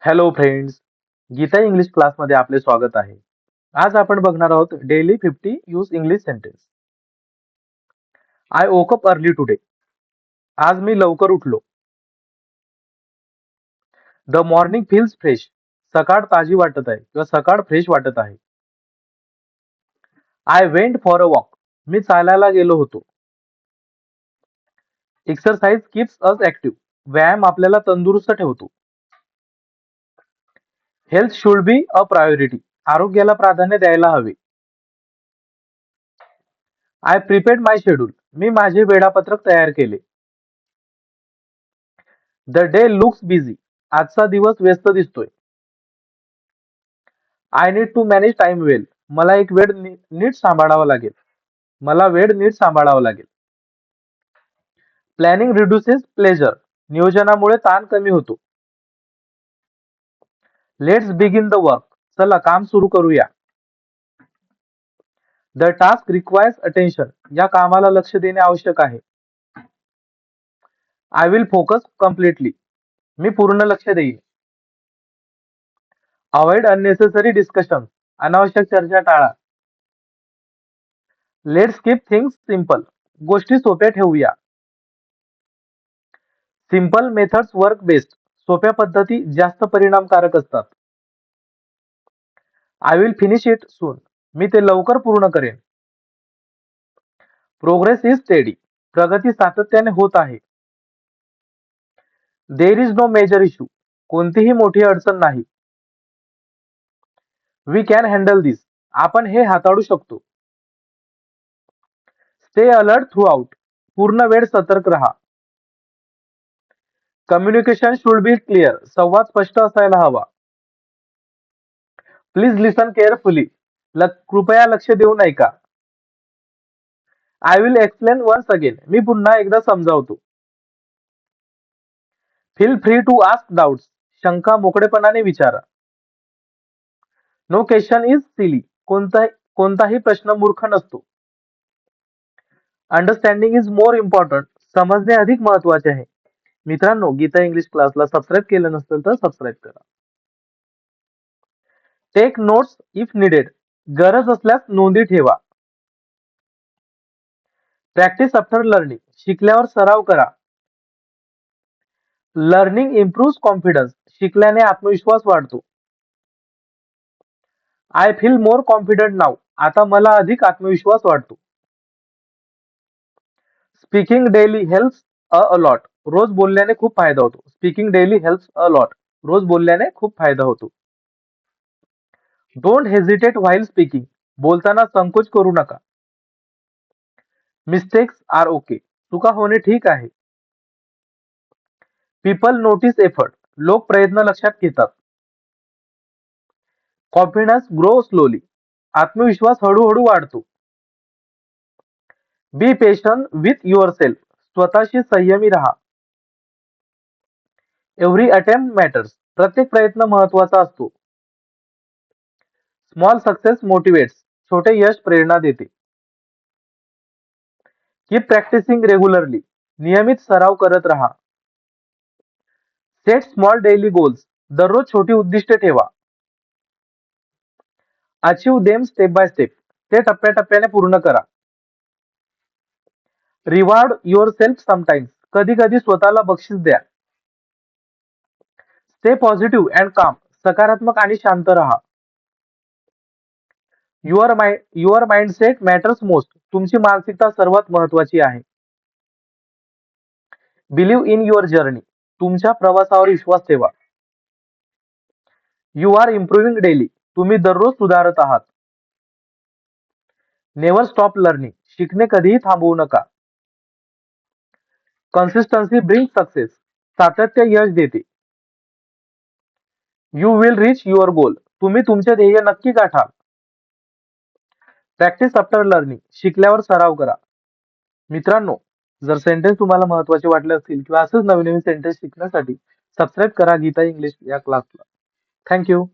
Hello friends, Gita English क्लासमध्ये आपले स्वागत आहे. आज आपण बघणार आहोत daily 50 use English sentence. I woke up early today. आज मी लवकर उठलो. The morning feels fresh. सकाळ ताजी वाटत आहे किंवा सकाळ फ्रेश वाटत आहे. I went for a walk. मी चालायला गेलो होतो. Exercise keeps us active. व्यायाम आपल्याला तंदुरुस्त ठेवतो. Health should be a priority. आरोग्याला प्राधान्य द्यायला हवे. I prepared my schedule. मी माझे वेळापत्रक तयार केले. The day looks busy. आजचा दिवस व्यस्त दिसतोय. I need to manage time well. मला एक वेळ नीट सांभाळावा लागेल. मला वेळ नीट सांभाळावा लागेल. Planning reduces pleasure. नियोजनामुळे ताण कमी होतो. Let's begin the work. चला काम सुरू करूया. The task requires attention. या कामाला लक्ष देणे आवश्यक आहे. I will focus completely. मी पूर्ण लक्ष देईन. Avoid unnecessary discussion. अनावश्यक चर्चा टाळा. Let's keep things simple. गोष्टी सोप्या ठेवूया. Simple methods work best. सोप्या पद्धती जास्त परिणामकारक असतात. I will finish it soon. मी ते लवकर पूर्ण करेन. Progress is steady. प्रगती सातत्याने होत आहे. There is no major issue. कोणतीही मोठी अडचण नाही. We can handle this. आपण हे हाताळू शकतो. Stay alert throughout. पूर्ण वेळ सतर्क रहा. Communication should be clear. संवाद स्पष्ट असायला हवा. Please listen carefully. कृपया लक्ष देऊन ऐका. I will explain once again. मी पुन्हा एकदा समजावतो. Feel free to ask doubts. शंका मोकळेपणाने विचारा. No question is silly. कोणताही प्रश्न मूर्ख नसतो. Understanding is more important. समजणे अधिक महत्वाचे आहे. मित्रांनो, गीता इंग्लिश क्लासला सबस्क्राईब केलं नसेल तर सबस्क्राईब करा. Take notes if needed. गरज असल्यास नोंदी ठेवा. Practice after learning. शिकल्यावर सराव करा. Learning improve confidence. शिकल्याने आत्मविश्वास वाढतो. I feel more confident now. आता मला अधिक आत्मविश्वास वाटतो. Speaking daily helps a lot. रोज बोलल्याने खूप फायदा होतो. Speaking daily helps a lot. रोज बोलल्याने खूप फायदा होतो. Don't hesitate while speaking. बोलताना संकोच करू नका. Mistakes are okay. चुका होणे ठीक आहे. People notice effort. लोक प्रयत्न लक्षात घेतात. Confidence grow slowly. आत्मविश्वास हळूहळू वाढतो. Be patient with yourself. स्वतःशी संयमी राहा. Every attempt matters. प्रत्येक प्रयत्न महत्वाचा असतो. Small success motivates. छोटे यश प्रेरणा देते. Keep practising regularly. नियमित सराव करत राहा. Set small daily goals. दररोज छोटी उद्दिष्टे ठेवा. Achieve them step by step. ते टप्प्याटप्प्याने पूर्ण करा. Reward yourself sometimes. कधी कधी स्वतःला बक्षीस द्या. स्टे पॉझिटिव्ह अँड काम. सकारात्मक आणि शांत राहा. Your mindset matters most. तुमची मानसिकता सर्वात महत्वाची आहे. Believe in your journey. तुमच्या प्रवासावर विश्वास ठेवा. You are improving daily. तुम्ही दररोज सुधारत आहात. Never stop learning. शिकणे कधीही थांबवू नका. Consistency bring success. सातत्य यश देते. You will reach your goal. तुम्ही तुमचे ध्येय नक्की गाठाल. Practice after learning. शिकल्यावर सराव करा. मित्रांनो, जर सेंटेन्स तुम्हाला महत्वाचे वाटले असतील किंवा असेच नवीन नवीन सेंटेन्स शिकण्यासाठी सबस्क्राईब करा गीता इंग्लिश या क्लासला. थँक्यू.